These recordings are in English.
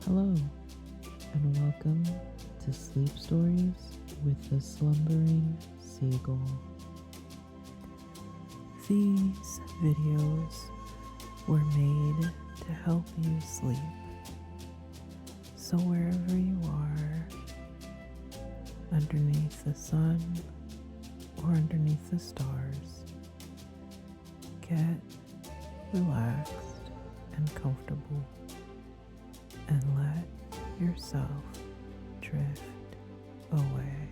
Hello, and welcome to Sleep Stories with the Slumbering Seagull. These videos were made to help you sleep. So wherever you are, underneath the sun or underneath the stars, get relaxed and comfortable and let yourself drift away.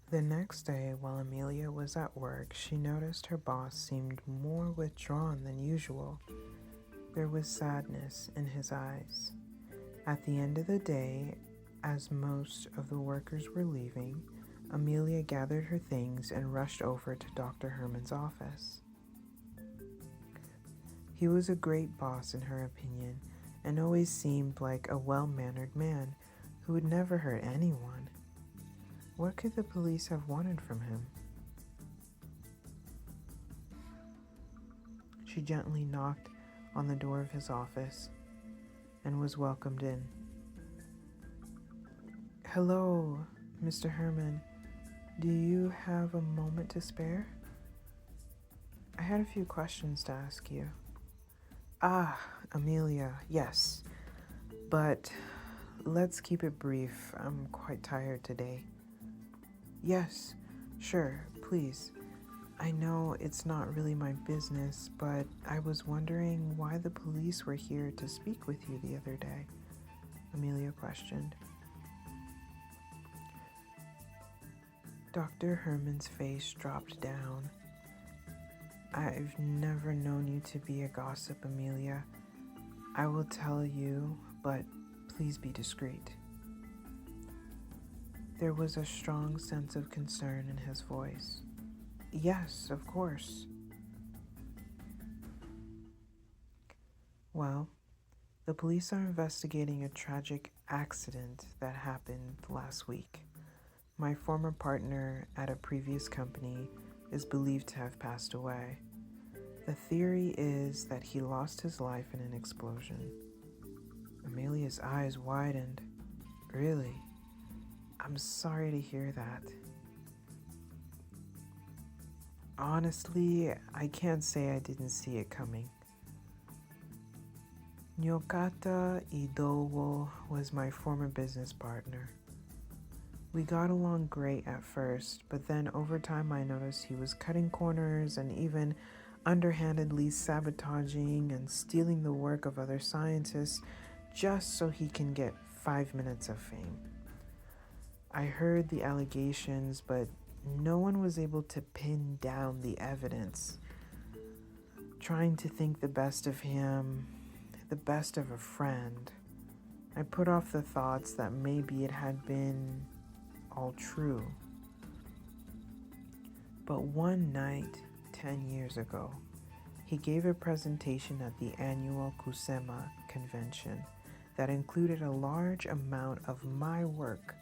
The next day, while Amelia was at work, she noticed her boss seemed more withdrawn than usual. There was sadness in his eyes. At the end of the day, as most of the workers were leaving, Amelia gathered her things and rushed over to Dr. Herman's office. He was a great boss in her opinion, and always seemed like a well-mannered man who would never hurt anyone. What could the police have wanted from him? She gently knocked on the door of his office and was welcomed in. "Hello, Mr. Herman. Do you have a moment to spare? I had a few questions to ask you." "Ah, Amelia, yes. But let's keep it brief. I'm quite tired today." "Yes, sure, please. I know it's not really my business, but I was wondering why the police were here to speak with you the other day," Amelia questioned. Dr. Herman's face dropped down. "I've never known you to be a gossip, Amelia. I will tell you, but please be discreet." There was a strong sense of concern in his voice. "Yes, of course." "Well, the police are investigating a tragic accident that happened last week. My former partner at a previous company is believed to have passed away. The theory is that he lost his life in an explosion." Amelia's eyes widened. "Really? I'm sorry to hear that." "Honestly, I can't say I didn't see it coming. Nyokata Idowo was my former business partner. We got along great at first, but then over time I noticed he was cutting corners and even underhandedly sabotaging and stealing the work of other scientists just so he can get 5 minutes of fame. I heard the allegations, but no one was able to pin down the evidence. Trying to think the best of him, the best of a friend, I put off the thoughts that maybe it had been all true. But one night, 10 years ago, he gave a presentation at the annual Kusema convention that included a large amount of my work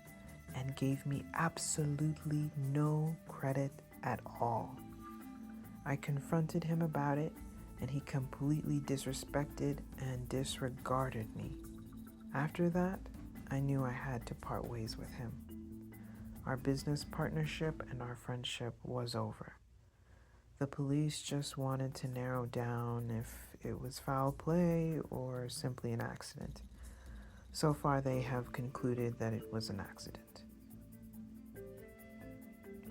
and gave me absolutely no credit at all. I confronted him about it, and he completely disrespected and disregarded me. After that, I knew I had to part ways with him. Our business partnership and our friendship was over. The police just wanted to narrow down if it was foul play or simply an accident. So far, they have concluded that it was an accident."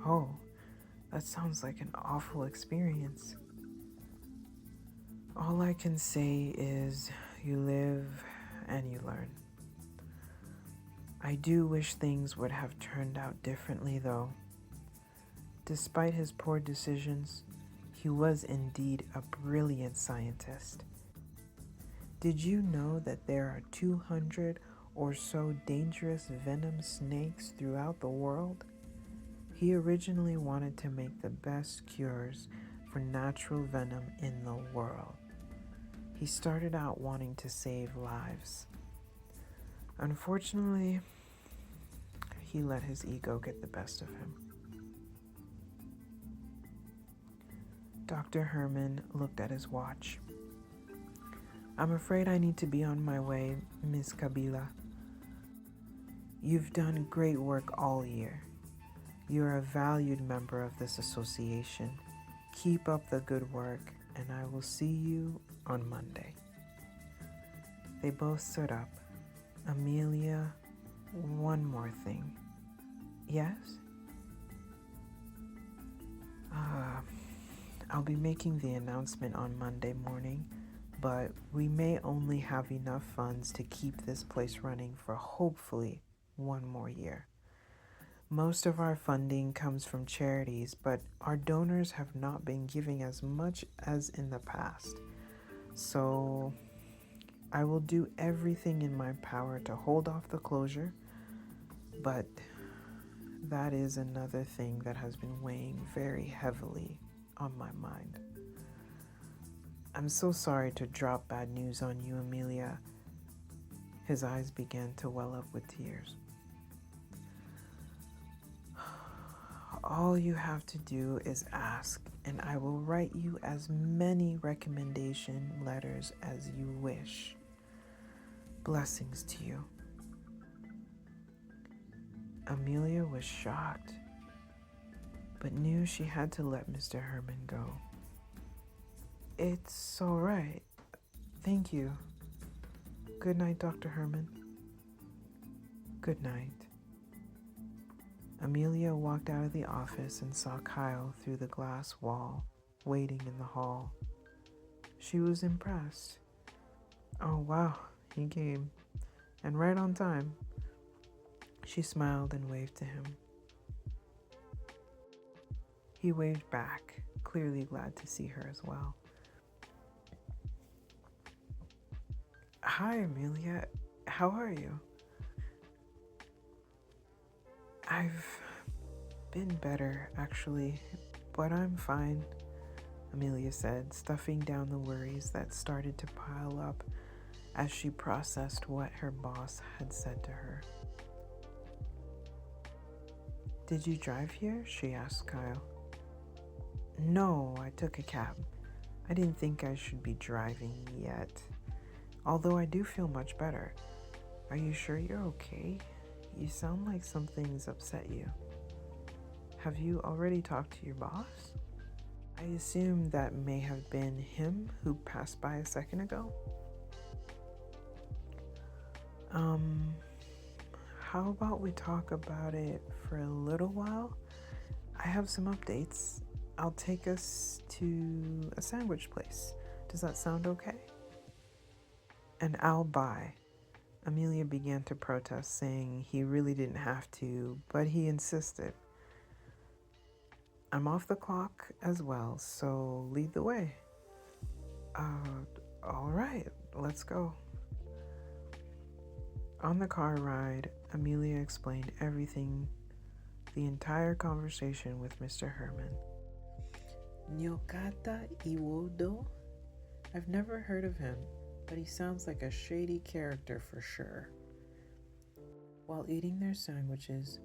"Oh, that sounds like an awful experience." "All I can say is you live and you learn. I do wish things would have turned out differently, though. Despite his poor decisions, he was indeed a brilliant scientist. Did you know that there are 200 or so dangerous venom snakes throughout the world? He originally wanted to make the best cures for natural venom in the world. He started out wanting to save lives. Unfortunately, he let his ego get the best of him." Dr. Herman looked at his watch. I'm afraid I need to be on my way, Miss Kabila. You've done great work all year. You're a valued member of this association. Keep up the good work, and I will see you on Monday. They both stood up. Amelia, one more thing. Yes? I'll be making the announcement on Monday morning, but we may only have enough funds to keep this place running for hopefully one more year. Most of our funding comes from charities, but our donors have not been giving as much as in the past. So I will do everything in my power to hold off the closure, but that is another thing that has been weighing very heavily on my mind. I'm so sorry to drop bad news on you, Amelia. His eyes began to well up with tears. All you have to do is ask, and I will write you as many recommendation letters as you wish. Blessings to you. Amelia was shocked, but knew she had to let Mr. Herman go. It's all right. Thank you. Good night, Dr. Herman. Good night. Amelia walked out of the office and saw Kyle through the glass wall, waiting in the hall. She was impressed. Oh, wow, he came. And right on time. She smiled and waved to him. He waved back, clearly glad to see her as well. Hi, Amelia. How are you? I've been better, actually, but I'm fine, Amelia said, stuffing down the worries that started to pile up as she processed what her boss had said to her. Did you drive here? She asked Kyle. No, I took a cab. I didn't think I should be driving yet, although I do feel much better. Are you sure you're okay? You sound like something's upset you. Have you already talked to your boss? I assume that may have been him who passed by a second ago. How about we talk about it for a little while? I have some updates. I'll take us to a sandwich place. Does that sound okay? And I'll buy. Amelia began to protest, saying he really didn't have to, but he insisted. I'm off the clock as well, so lead the way. All right, let's go. On the car ride, Amelia explained everything, the entire conversation with Mr. Herman. Nyokata Iwodo? I've never heard of him, but he sounds like a shady character for sure. While eating their sandwiches,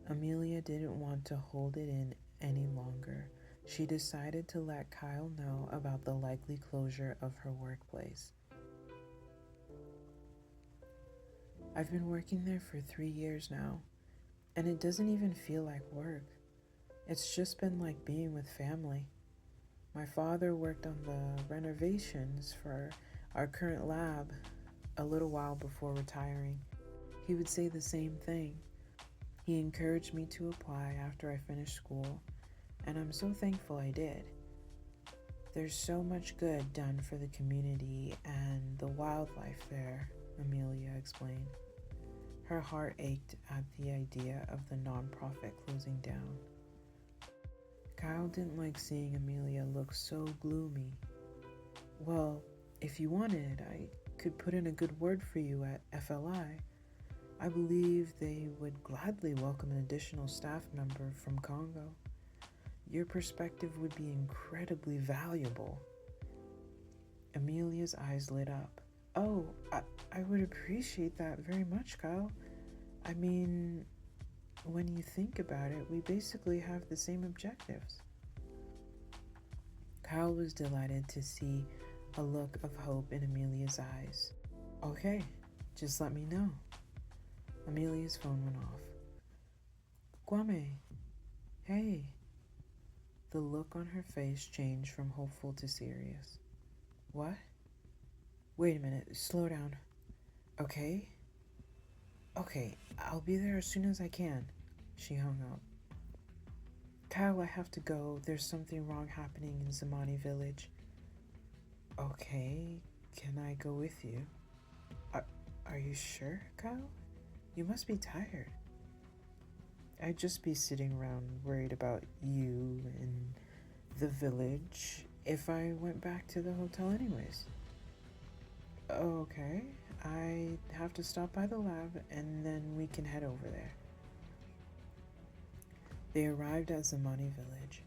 Amelia didn't want to hold it in any longer. She decided to let Kyle know about the likely closure of her workplace. I've been working there for 3 years now, and it doesn't even feel like work. It's just been like being with family. My father worked on the renovations for our current lab a little while before retiring. He would say the same thing. He encouraged me to apply after I finished school, and I'm so thankful I did. There's so much good done for the community and the wildlife there, Amelia explained. Her heart ached at the idea of the nonprofit closing down. Kyle didn't like seeing Amelia look so gloomy. Well, if you wanted, I could put in a good word for you at FLI. I believe they would gladly welcome an additional staff member from Congo. Your perspective would be incredibly valuable. Amelia's eyes lit up. Oh, I would appreciate that very much, Kyle. I mean, when you think about it, we basically have the same objectives. Kyle was delighted to see a look of hope in Amelia's eyes. Okay, just let me know. Amelia's phone went off. Kwame, hey. The look on her face changed from hopeful to serious. What? Wait a minute, slow down. Okay, I'll be there as soon as I can. She hung up. Kyle, I have to go. There's something wrong happening in Zamani village. Okay, can I go with you? Are you sure, Kyle? You must be tired. I'd just be sitting around worried about you and the village if I went back to the hotel anyways. Okay, I have to stop by the lab and then we can head over there. They arrived at Zamani village.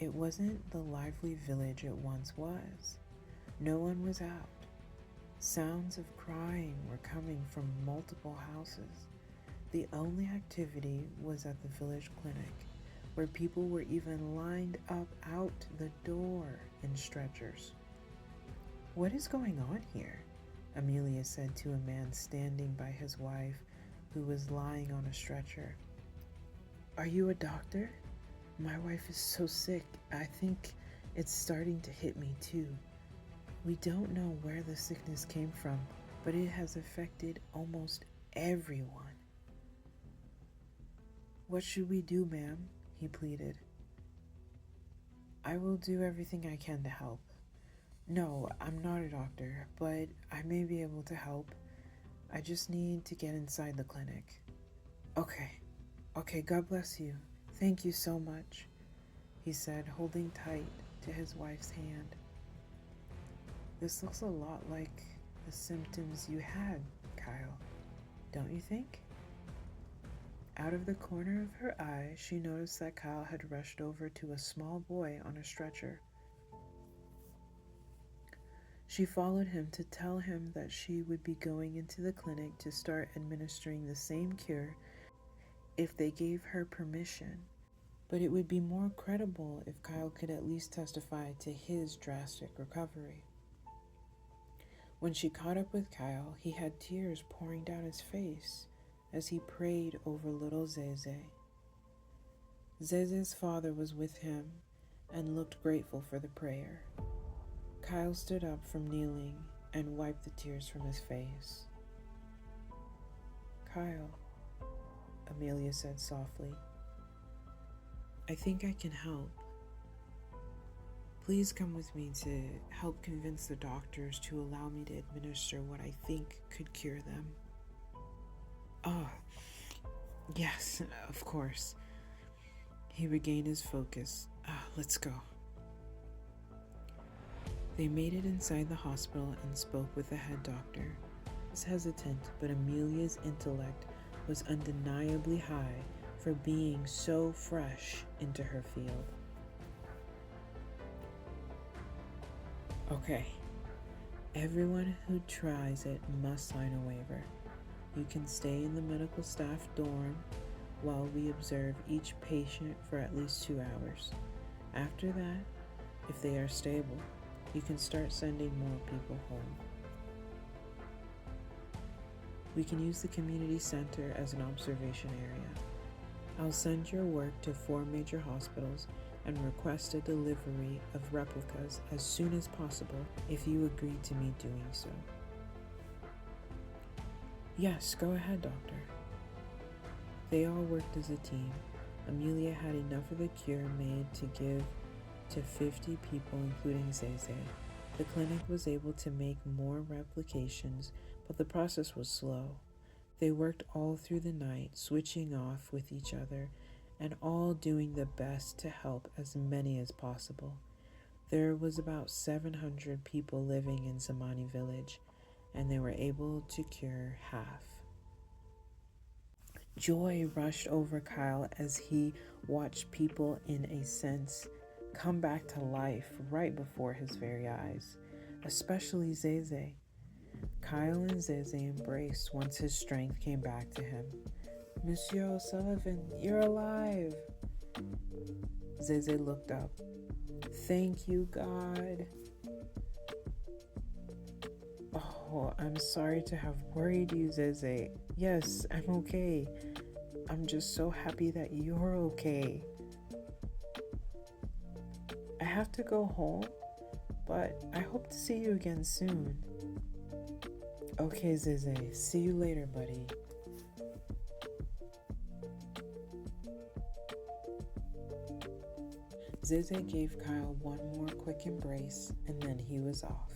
It wasn't the lively village it once was. No one was out. Sounds of crying were coming from multiple houses. The only activity was at the village clinic, where people were even lined up out the door in stretchers. What is going on here? Amelia said to a man standing by his wife, who was lying on a stretcher. Are you a doctor? My wife is so sick. I think it's starting to hit me too. We don't know where the sickness came from, but it has affected almost everyone. What should we do, ma'am? He pleaded. I will do everything I can to help. No, I'm not a doctor, but I may be able to help. I just need to get inside the clinic. Okay, God bless you. Thank you so much, he said, holding tight to his wife's hand. This looks a lot like the symptoms you had, Kyle, don't you think? Out of the corner of her eye, she noticed that Kyle had rushed over to a small boy on a stretcher. She followed him to tell him that she would be going into the clinic to start administering the same cure if they gave her permission, but it would be more credible if Kyle could at least testify to his drastic recovery. When she caught up with Kyle, he had tears pouring down his face as he prayed over little Zeze. Zeze's father was with him and looked grateful for the prayer. Kyle stood up from kneeling and wiped the tears from his face. Kyle, Amelia said softly, I think I can help. Please come with me to help convince the doctors to allow me to administer what I think could cure them. Oh, yes, of course. He regained his focus. Let's go. They made it inside the hospital and spoke with the head doctor. He was hesitant, but Amelia's intellect was undeniably high for being so fresh into her field. Okay, everyone who tries it must sign a waiver. You can stay in the medical staff dorm while we observe each patient for at least 2 hours. After that, if they are stable, you can start sending more people home. We can use the community center as an observation area. I'll send your work to 4 major hospitals and request a delivery of replicas as soon as possible if you agree to me doing so. Yes, go ahead, doctor. They all worked as a team. Amelia had enough of the cure made to give to 50 people, including Zeze. The clinic was able to make more replications, but the process was slow. They worked all through the night, switching off with each other, and all doing the best to help as many as possible. There was about 700 people living in Zamani village, and they were able to cure half. Joy rushed over Kyle as he watched people, in a sense, come back to life right before his very eyes, especially Zeze. Kyle and Zeze embraced once his strength came back to him. Monsieur O'Sullivan, you're alive! Zeze looked up. Thank you, God. Oh, I'm sorry to have worried you, Zeze. Yes, I'm okay. I'm just so happy that you're okay. I have to go home, but I hope to see you again soon. Okay, Zeze. See you later, buddy. Zeze gave Kyle one more quick embrace, and then he was off.